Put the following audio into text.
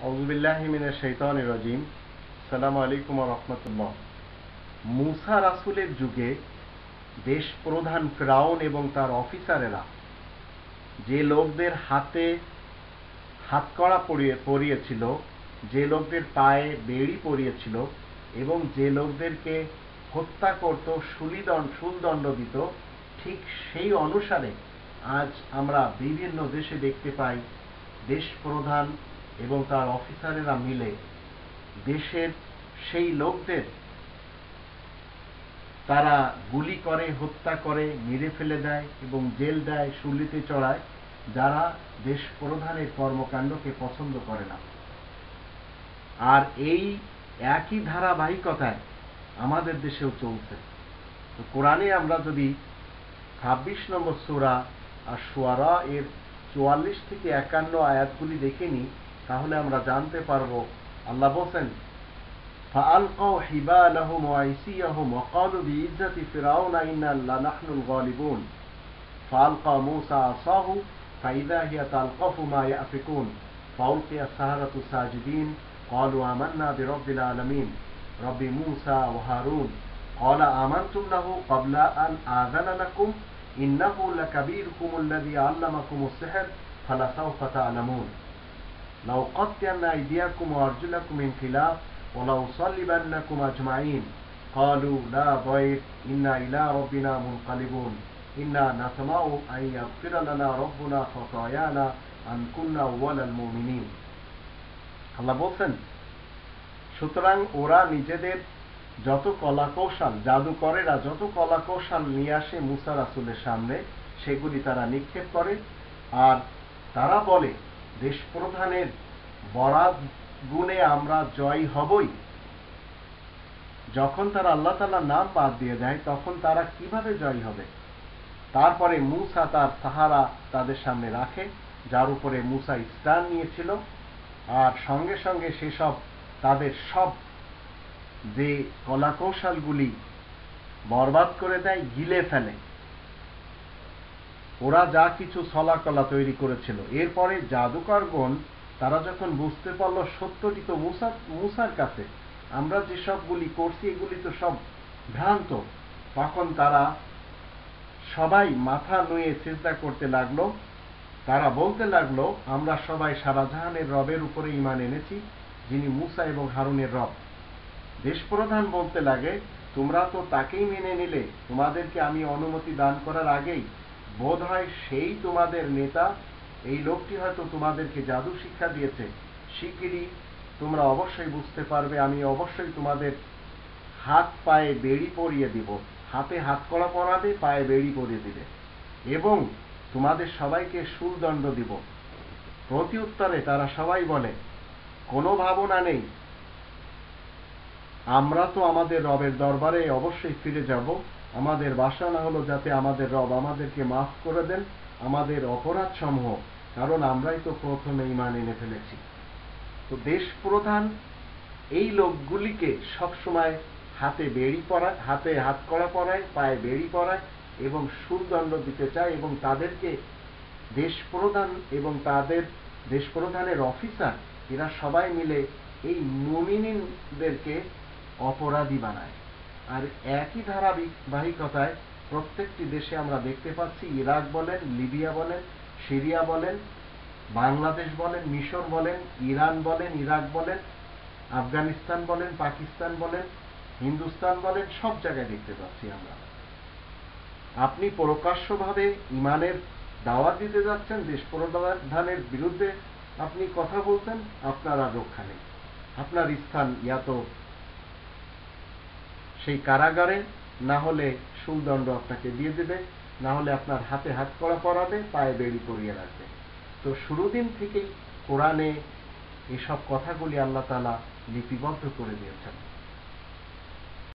আউযু বিল্লাহি মিনাশ শাইতানির রাজিম। আসসালামু আলাইকুম ওয়া রাহমাতুল্লাহ। মূসা রাসূলের যুগে দেশ প্রধান ফিরআউন এবং তার অফিসারেরা যে লোকদের হাতে হাতকড়া পরিয়েছিল, যে লোকদের পায়ে বেড়ি পরিয়েছিল এবং যে লোকদেরকে হত্যা করত, শুলদণ্ড দিত, ঠিক সেই অনুসারে আজ আমরা বিভিন্ন দেশে দেখতে পাই দেশ প্রধান এবং তার অফিসারেরা মিলে দেশের সেই লোকদের তারা গুলি করে, হত্যা করে, মেরে ফেলে দেয় এবং জেল দেয়, শুলিতে চড়ায়, যারা দেশ প্রধানের কর্মকাণ্ডকে পছন্দ করে না। আর এই একই ধারাবাহিকতায় আমাদের দেশেও চলছে। তো কোরআনে আমরা যদি 26 নম্বর সূরা আশ-শুআরা এর 44 থেকে 51 আয়াতগুলি দেখে নিই, তাহলে আমরা জানতে পারবো আল্লাহ বলেন, فألقوا حبالهم وعصيهم وقالوا بعزة فرعون إنا لنحن الغالبون فألقى موسى عصاه فإذا هي تلقف ما يأفكون فألقي السحرة ساجدين قالوا آمنا برب العالمين رب موسى وهارون قال آمنتم له قبل أن آذن لكم إنه لكبيركم الذي علمكم السحر فلسوف تعلمون لو قطعن أيديكم وأرجلكم من خلاف ولأصلبنكم أجمعين قالوا لا ضير إنا إلى ربنا منقلبون إنا نطمع أن يغفر لنا ربنا خطايانا أن كنا أول المؤمنين। আল্লাহ বলছেন, সুতরাং ওরা নিজেদের যত কলাকৌশল, জাদুকরেরা যত কলাকৌশল নিয়ে আসে মূসা রাসূলের সামনে, সেগুলি তারা নিক্ষেপ করে। আর তারা বলে, দেশ প্রধানের বরাত গুণে আমরা জয় হবই। যখন তারা আল্লাহ তাআলার নাম বাদ দিয়ে দেয়, তখন তারা কিভাবে জয় হবে? তারপরে মূসা তার সাহারা তাদের সামনে রাখে, যার উপরে মূসা ইসলাম নিয়েছিল, আর সঙ্গে সঙ্গে সেসব তাদের সব যে কলাকৌশলগুলি বরবাদ করে দেয়, গিলে ফেলে। ওরা যা কিছু ছলাকলা তৈরি করেছিল, এরপরে জাদুকরগণ তারা যখন বুঝতে পারল সত্যটি তো মূসার কাছে, আমরা যে সবগুলি করছি এগুলি তো সব ভ্রান্ত, তখন তারা সবাই মাথা নুয়ে সিজদা করতে লাগলো। তারা বলতে লাগলো, আমরা সবাই সারা জাহানের রবের উপরে ঈমান এনেছি, যিনি মূসা এবং হারুনের রব। দেশ প্রধান বলতে লাগে, তোমরা তো তাকেই মেনে নিলে, তোমাদেরকে আমি অনুমতি দান করার আগেই বোধ হয় সেই তোমাদের নেতা, এই লোকটি হয়তো তোমাদেরকে জাদু শিক্ষা দিয়েছে। শিগগিরই তোমরা অবশ্যই বুঝতে পারবে, আমি অবশ্যই তোমাদের হাত পায়ে বেড়ি পরিয়ে দিব, হাতে হাতকড়া পরাবে, পায়ে বেড়ি পরিয়ে দিবে এবং তোমাদের সবাইকে শুলদণ্ড দিব। প্রতি উত্তরে তারা সবাই বলে, কোনো ভাবনা নেই, আমরা তো আমাদের রবের দরবারে অবশ্যই ফিরে যাব। আমাদের বাসনা হলো যাতে আমাদের রব আমাদেরকে মাফ করে দেন আমাদের অপরাধ সমূহ, কারণ আমরাই তো প্রথমে ঈমান এনে ফেলেছি। তো দেশ প্রধান এই লোকগুলিকে সবসময় হাতে বেড়ি পরায়, হাতে হাতকড়া পরায়, পায়ে বেড়ি পরায় এবং শুলদণ্ড দিতে চায়, এবং তাদেরকে দেশ প্রধান এবং তাদের দেশ প্রধানের অফিসার এরা সবাই মিলে এই মুমিনদেরকে অপরাধী বানায়। আর একই ধারাবাহিকতায় প্রত্যেকটি দেশে আমরা দেখতে পাচ্ছি, ইরাক বলেন, লিবিয়া বলেন, সিরিয়া বলেন, বাংলাদেশ বলেন, মিশর বলেন, ইরান বলেন, ইরাক বলেন, আফগানিস্তান বলেন, পাকিস্তান বলেন, হিন্দুস্তান বলেন, সব জায়গায় দেখতে পাচ্ছি আমরা। আপনি প্রকাশ্যভাবে ঈমানের দাওয়াত দিতে যাচ্ছেন, দেশ প্রধানের বিরুদ্ধে আপনি কথা বলছেন, আপনার আর রক্ষা নেই। আপনার স্থান ইয়া তো সেই কারাগারে, না হলে শুলদণ্ড আপনাকে দিয়ে দেবে, না হলে আপনার হাতে হাতকড়া পরাবে, পায়ে বেড়ি পরিয়ে রাখবে। তো শুরু দিন থেকেই কোরআনে এসব কথাগুলি আল্লাহ তাআলা লিপিবদ্ধ করে দিয়েছেন।